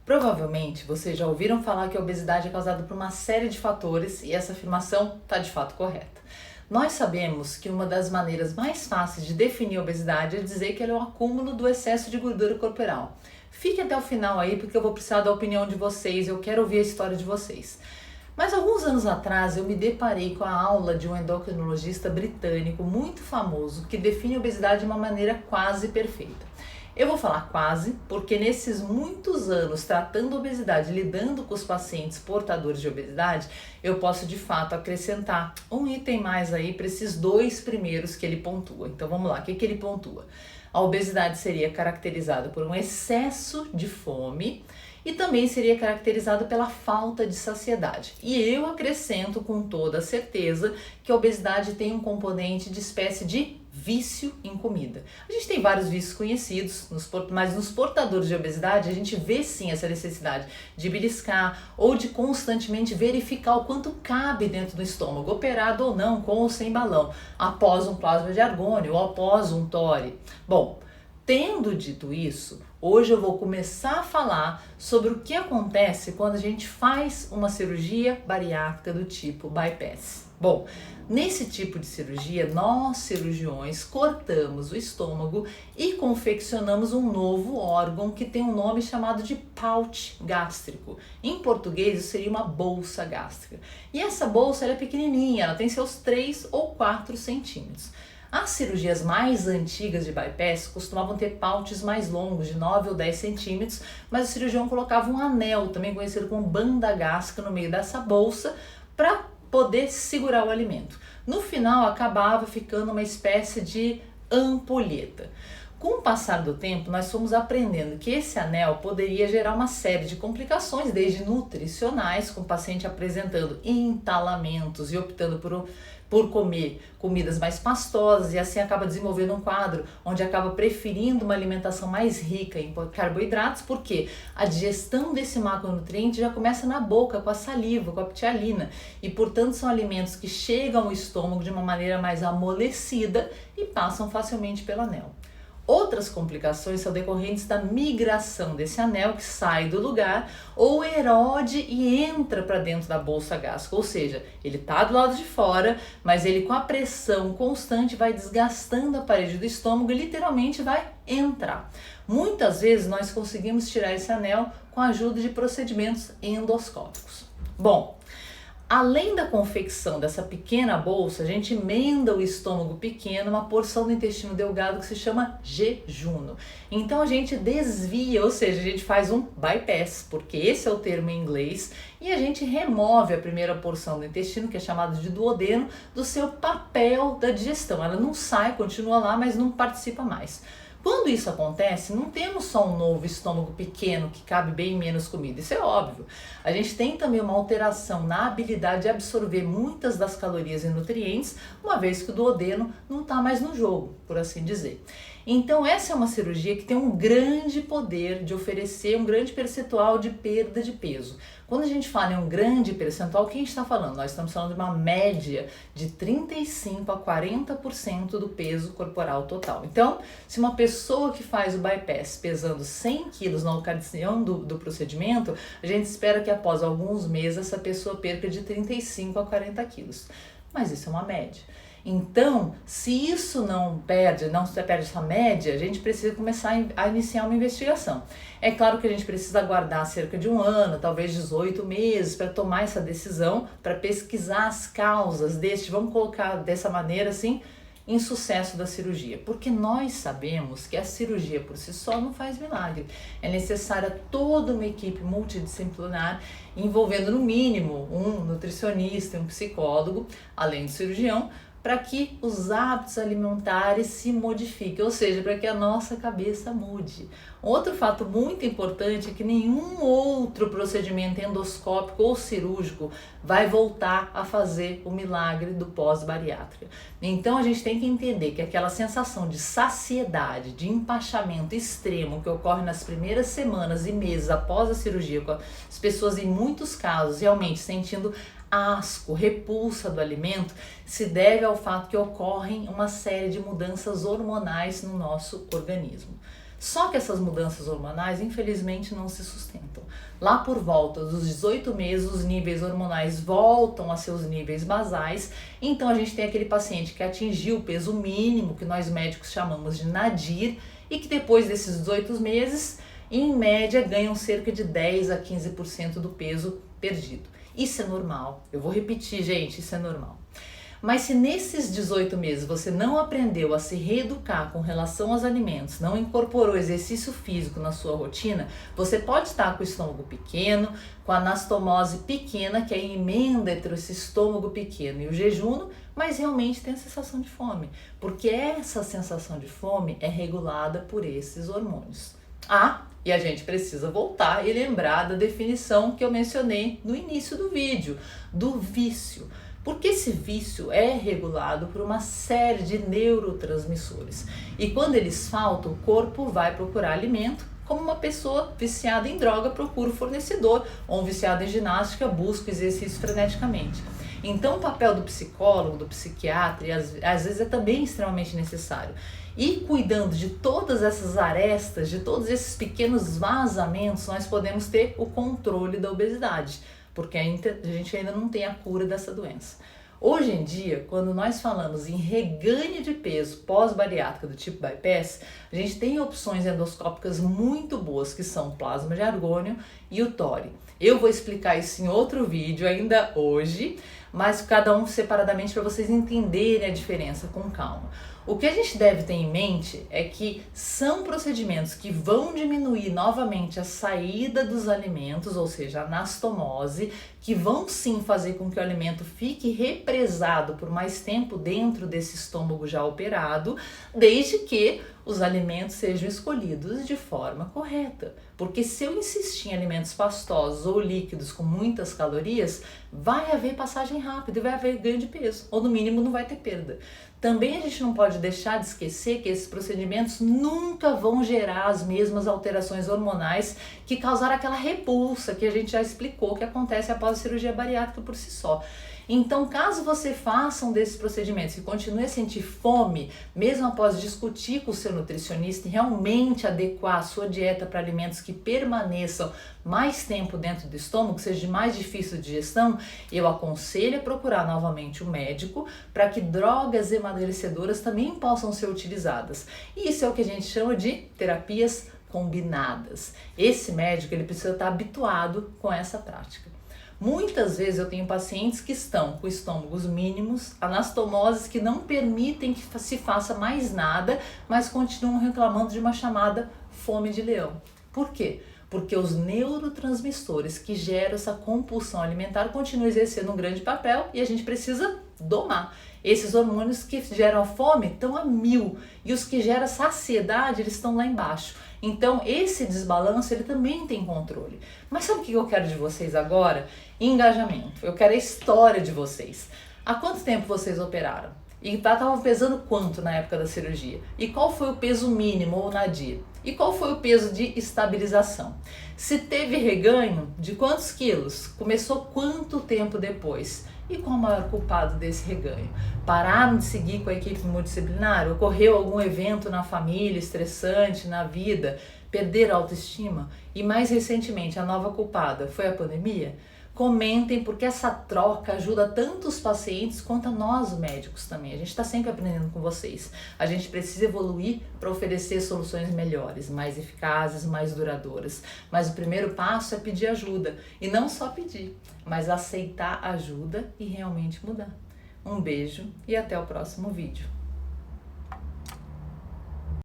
Provavelmente vocês já ouviram falar que a obesidade é causada por uma série de fatores e essa afirmação está de fato correta. Nós sabemos que uma das maneiras mais fáceis de definir a obesidade é dizer que ela é o acúmulo do excesso de gordura corporal. Fique até o final aí porque eu vou precisar da opinião de vocês, eu quero ouvir a história de vocês. Mas alguns anos atrás eu me deparei com a aula de um endocrinologista britânico muito famoso que define a obesidade de uma maneira quase perfeita. Eu vou falar quase, porque nesses muitos anos tratando obesidade, lidando com os pacientes portadores de obesidade, eu posso de fato acrescentar um item mais aí para esses dois primeiros que ele pontua. Então vamos lá, o que ele pontua? A obesidade seria caracterizada por um excesso de fome e também seria caracterizada pela falta de saciedade. E eu acrescento com toda certeza que a obesidade tem um componente de espécie de vício em comida. A gente tem vários vícios conhecidos, mas nos portadores de obesidade a gente vê sim essa necessidade de beliscar ou de constantemente verificar o quanto cabe dentro do estômago, operado ou não, com ou sem balão, após um plasma de argônio ou após um TORI. Bom, tendo dito isso, hoje eu vou começar a falar sobre o que acontece quando a gente faz uma cirurgia bariátrica do tipo bypass. Bom, nesse tipo de cirurgia, nós cirurgiões cortamos o estômago e confeccionamos um novo órgão que tem um nome chamado de pouch gástrico. Em português, isso seria uma bolsa gástrica. E essa bolsa ela é pequenininha, ela tem seus 3 ou 4 centímetros. As cirurgias mais antigas de bypass costumavam ter pouches mais longos, de 9 ou 10 centímetros, mas o cirurgião colocava um anel, também conhecido como banda gástrica, no meio dessa bolsa para poder segurar o alimento. No final acabava ficando uma espécie de ampulheta. Com o passar do tempo, nós fomos aprendendo que esse anel poderia gerar uma série de complicações, desde nutricionais, com o paciente apresentando entalamentos e optando por comer comidas mais pastosas e assim acaba desenvolvendo um quadro onde acaba preferindo uma alimentação mais rica em carboidratos, porque a digestão desse macronutriente já começa na boca, com a saliva, com a ptialina, e portanto são alimentos que chegam ao estômago de uma maneira mais amolecida e passam facilmente pelo anel. Outras complicações são decorrentes da migração desse anel que sai do lugar ou erode e entra para dentro da bolsa gástrica, ou seja, ele está do lado de fora, mas ele com a pressão constante vai desgastando a parede do estômago e literalmente vai entrar. Muitas vezes nós conseguimos tirar esse anel com a ajuda de procedimentos endoscópicos. Bom, além da confecção dessa pequena bolsa, a gente emenda o estômago pequeno, uma porção do intestino delgado que se chama jejuno. Então a gente desvia, ou seja, a gente faz um bypass, porque esse é o termo em inglês, e a gente remove a primeira porção do intestino, que é chamado de duodeno, do seu papel da digestão. Ela não sai, continua lá, mas não participa mais. Quando isso acontece, não temos só um novo estômago pequeno que cabe bem menos comida, isso é óbvio. A gente tem também uma alteração na habilidade de absorver muitas das calorias e nutrientes, uma vez que o duodeno não está mais no jogo, por assim dizer. Então essa é uma cirurgia que tem um grande poder de oferecer um grande percentual de perda de peso. Quando a gente fala em um grande percentual, o que a gente está falando? Nós estamos falando de uma média de 35% a 40% do peso corporal total. Então, se uma pessoa que faz o bypass pesando 100 quilos na ocasião do procedimento, a gente espera que após alguns meses essa pessoa perca de 35 a 40 quilos. Mas isso é uma média. Então, se isso não se perde essa média, a gente precisa começar a iniciar uma investigação. É claro que a gente precisa aguardar cerca de um ano, talvez 18 meses, para tomar essa decisão, para pesquisar as causas vamos colocar dessa maneira assim, insucesso da cirurgia, porque nós sabemos que a cirurgia por si só não faz milagre. É necessária toda uma equipe multidisciplinar envolvendo no mínimo um nutricionista, um psicólogo, além do cirurgião, para que os hábitos alimentares se modifiquem, ou seja, para que a nossa cabeça mude. Outro fato muito importante é que nenhum outro procedimento endoscópico ou cirúrgico vai voltar a fazer o milagre do pós-bariátrica. Então a gente tem que entender que aquela sensação de saciedade, de empachamento extremo que ocorre nas primeiras semanas e meses após a cirurgia, com as pessoas em muitos casos realmente sentindo asco, repulsa do alimento, se deve ao fato que ocorrem uma série de mudanças hormonais no nosso organismo. Só que essas mudanças hormonais, infelizmente, não se sustentam. Lá por volta dos 18 meses, os níveis hormonais voltam a seus níveis basais, então a gente tem aquele paciente que atingiu o peso mínimo, que nós médicos chamamos de nadir, e que depois desses 18 meses, em média, ganham cerca de 10 a 15% do peso perdido. Isso é normal. Eu vou repetir, gente, isso é normal. Mas se nesses 18 meses você não aprendeu a se reeducar com relação aos alimentos, não incorporou exercício físico na sua rotina, você pode estar com o estômago pequeno, com a anastomose pequena, que é a emenda entre esse estômago pequeno e o jejum, mas realmente tem a sensação de fome, porque essa sensação de fome é regulada por esses hormônios. E a gente precisa voltar e lembrar da definição que eu mencionei no início do vídeo, do vício. Porque esse vício é regulado por uma série de neurotransmissores. E quando eles faltam, o corpo vai procurar alimento, como uma pessoa viciada em droga procura o fornecedor, ou um viciado em ginástica busca exercício freneticamente. Então o papel do psicólogo, do psiquiatra, e às vezes é também extremamente necessário. E cuidando de todas essas arestas, de todos esses pequenos vazamentos, nós podemos ter o controle da obesidade, porque a gente ainda não tem a cura dessa doença. Hoje em dia, quando nós falamos em reganho de peso pós-bariátrica do tipo bypass, a gente tem opções endoscópicas muito boas, que são o plasma de argônio e o TORI. Eu vou explicar isso em outro vídeo ainda hoje, mas cada um separadamente para vocês entenderem a diferença com calma. O que a gente deve ter em mente é que são procedimentos que vão diminuir novamente a saída dos alimentos, ou seja, a anastomose, que vão sim fazer com que o alimento fique represado por mais tempo dentro desse estômago já operado, desde que os alimentos sejam escolhidos de forma correta. Porque se eu insistir em alimentos pastosos ou líquidos com muitas calorias, vai haver passagem rápida e vai haver ganho de peso, ou no mínimo não vai ter perda. Também a gente não pode deixar de esquecer que esses procedimentos nunca vão gerar as mesmas alterações hormonais que causaram aquela repulsa que a gente já explicou que acontece após a cirurgia bariátrica por si só. Então, caso você faça um desses procedimentos e continue a sentir fome, mesmo após discutir com o seu nutricionista e realmente adequar a sua dieta para alimentos que permaneçam mais tempo dentro do estômago, que seja de mais difícil digestão, eu aconselho a procurar novamente o médico para que drogas emagrecedoras também possam ser utilizadas. E isso é o que a gente chama de terapias combinadas. Esse médico ele precisa estar habituado com essa prática. Muitas vezes eu tenho pacientes que estão com estômagos mínimos, anastomoses que não permitem que se faça mais nada, mas continuam reclamando de uma chamada fome de leão. Por quê? Porque os neurotransmissores que geram essa compulsão alimentar continuam exercendo um grande papel e a gente precisa domar. Esses hormônios que geram a fome estão a 1000 e os que geram saciedade eles estão lá embaixo. Então esse desbalanço ele também tem controle. Mas sabe o que eu quero de vocês agora? Engajamento. Eu quero a história de vocês. Há quanto tempo vocês operaram? E estavam pesando quanto na época da cirurgia? E qual foi o peso mínimo ou nadir? E qual foi o peso de estabilização? Se teve reganho, de quantos quilos? Começou quanto tempo depois? E qual o maior culpado desse reganho? Pararam de seguir com a equipe multidisciplinar? Ocorreu algum evento na família, estressante, na vida? Perderam a autoestima? E mais recentemente, a nova culpada foi a pandemia? Comentem, porque essa troca ajuda tanto os pacientes quanto a nós médicos também. A gente está sempre aprendendo com vocês. A gente precisa evoluir para oferecer soluções melhores, mais eficazes, mais duradouras. Mas o primeiro passo é pedir ajuda. E não só pedir, mas aceitar ajuda e realmente mudar. Um beijo e até o próximo vídeo.